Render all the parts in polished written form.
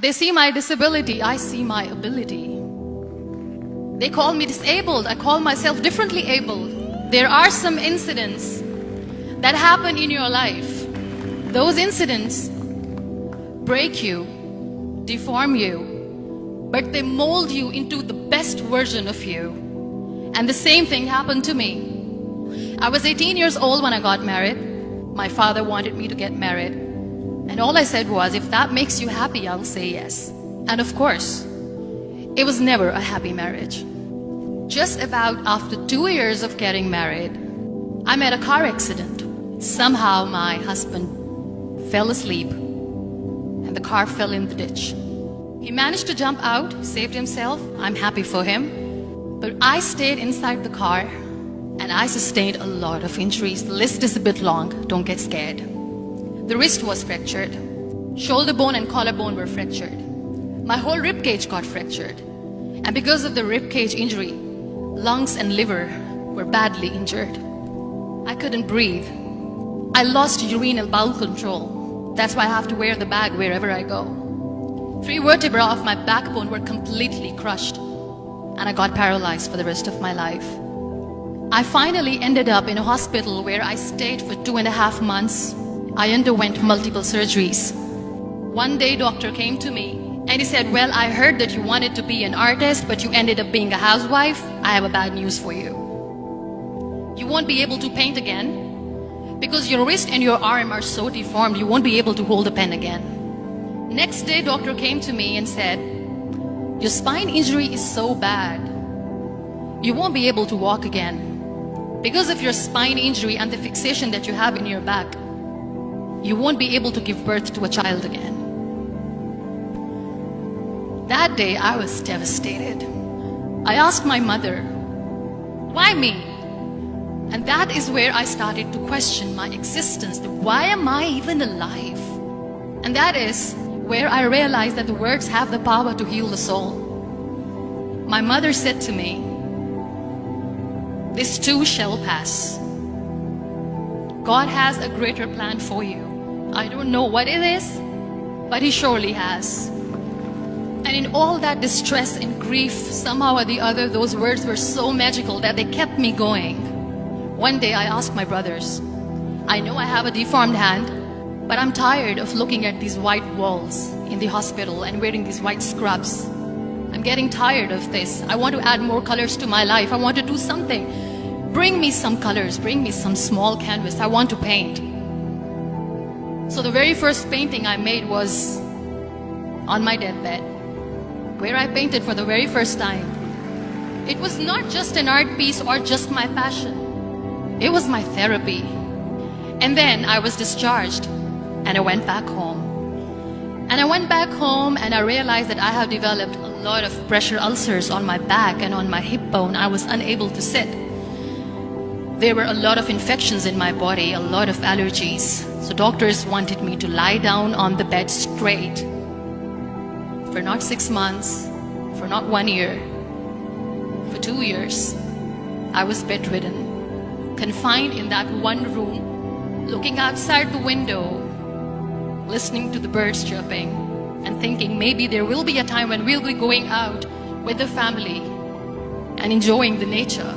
They see my disability, I see my ability. They call me disabled, I call myself differently abled. There are some incidents that happen in your life. Those incidents break you, deform you, but they mold you into the best version of you. And the same thing happened to me. I was 18 years old when I got married. My father wanted me to get married. And all I said was, if that makes you happy, I'll say yes. And of course, it was never a happy marriage. Just about after 2 years of getting married, I met a car accident. Somehow my husband fell asleep and the car fell in the ditch. He managed to jump out, saved himself. I'm happy for him. But I stayed inside the car and I sustained a lot of injuries. The list is a bit long, don't get scared. The wrist was fractured. Shoulder bone and collarbone were fractured. My whole rib cage got fractured. And because of the rib cage injury, lungs and liver were badly injured. I couldn't breathe. I lost urinary bowel control. That's why I have to wear the bag wherever I go. 3 vertebrae of my backbone were completely crushed. And I got paralyzed for the rest of my life. I finally ended up in a hospital where I stayed for 2.5 months. I underwent multiple surgeries. One day, doctor came to me and he said, well, I heard that you wanted to be an artist, but you ended up being a housewife. I have a bad news for you. You won't be able to paint again because your wrist and your arm are so deformed, you won't be able to hold a pen again. Next day, doctor came to me and said, your spine injury is so bad, you won't be able to walk again. Because of your spine injury and the fixation that you have in your back, you won't be able to give birth to a child again. That day, I was devastated. I asked my mother, why me? And that is where I started to question my existence. Why am I even alive? And that is where I realized that the words have the power to heal the soul. My mother said to me, this too shall pass. God has a greater plan for you. I don't know what it is, but He surely has. And in all that distress and grief, somehow or the other, those words were so magical that they kept me going. One day I asked my brothers, I know I have a deformed hand, but I'm tired of looking at these white walls in the hospital and wearing these white scrubs. I'm getting tired of this. I want to add more colors to my life. I want to do something. Bring me some colors, bring me some small canvas. I want to paint. So the very first painting I made was on my deathbed, where I painted for the very first time. It was not just an art piece or just my passion. It was my therapy. And then I was discharged and I went back home. And I went back home and I realized that I have developed a lot of pressure ulcers on my back and on my hip bone. I was unable to sit. There were a lot of infections in my body, a lot of allergies. So doctors wanted me to lie down on the bed straight for not 6 months, for not 1 year, for 2 years. I was bedridden, confined in that one room, looking outside the window, listening to the birds chirping, and thinking maybe there will be a time when we'll be going out with the family and enjoying the nature.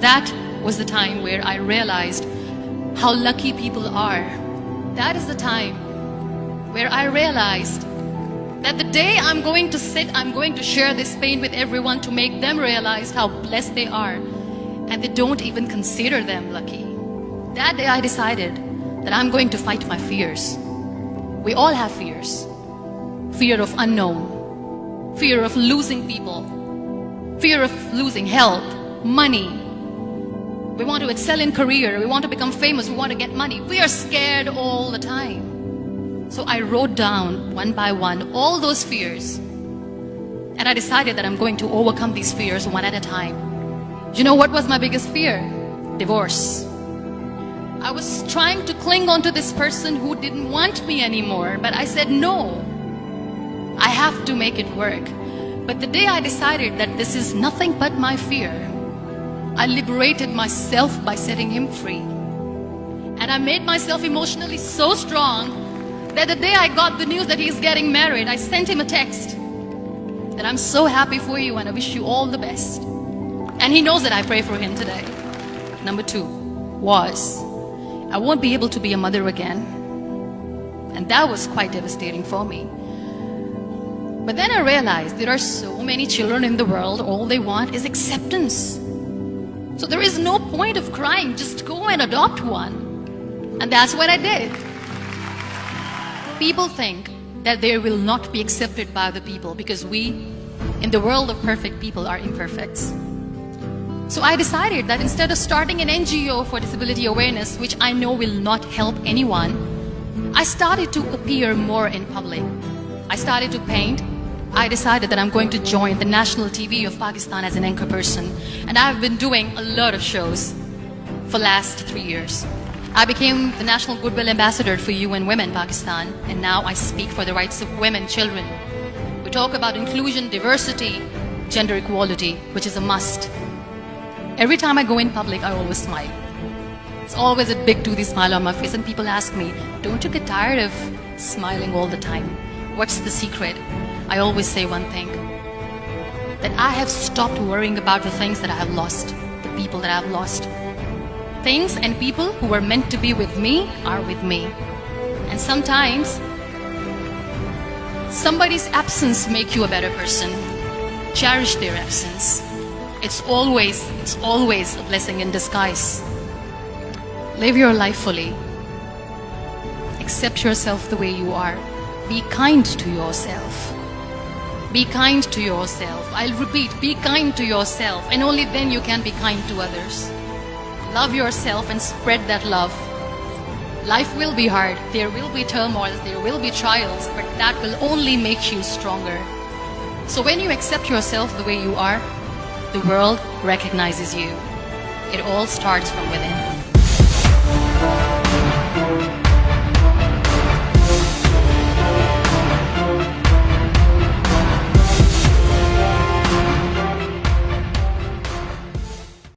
That was the time where I realized how lucky people are. That is the time where I realized that the day I'm going to sit, I'm going to share this pain with everyone to make them realize how blessed they are, and they don't even consider them lucky. That day I decided that I'm going to fight my fears. We all have fears. Fear of unknown, fear of losing people, fear of losing health, money. We want to excel in career, we want to become famous, we want to get money. We are scared all the time. So I wrote down one by one all those fears. And I decided that I'm going to overcome these fears one at a time. You know what was my biggest fear? Divorce. I was trying to cling on to this person who didn't want me anymore, but I said no. I have to make it work. But the day I decided that this is nothing but my fear, I liberated myself by setting him free. And I made myself emotionally so strong that the day I got the news that he's getting married, I sent him a text that I'm so happy for you and I wish you all the best. And he knows that I pray for him today. Number 2 was, I won't be able to be a mother again. And that was quite devastating for me. But then I realized there are so many children in the world, all they want is acceptance. So there is no point of crying, just go and adopt one. And that's what I did. People think that they will not be accepted by the people because we, in the world of perfect people, are imperfects. So I decided that instead of starting an NGO for disability awareness, which I know will not help anyone, I started to appear more in public. I started to paint. I decided that I'm going to join the national TV of Pakistan as an anchor person. And I've been doing a lot of shows for the last 3 years. I became the National Goodwill Ambassador for UN Women Pakistan, and now I speak for the rights of women, children. We talk about inclusion, diversity, gender equality, which is a must. Every time I go in public, I always smile. It's always a big toothy smile on my face, and people ask me, don't you get tired of smiling all the time? What's the secret? I always say one thing, that I have stopped worrying about the things that I have lost, the people that I have lost. Things and people who were meant to be with me are with me. And sometimes, somebody's absence makes you a better person. Cherish their absence. It's always a blessing in disguise. Live your life fully. Accept yourself the way you are. Be kind to yourself. Be kind to yourself. I'll repeat, be kind to yourself, and only then you can be kind to others. Love yourself and spread that love. Life will be hard. There will be turmoils, there will be trials, but that will only make you stronger. So when you accept yourself the way you are, the world recognizes you. It all starts from within.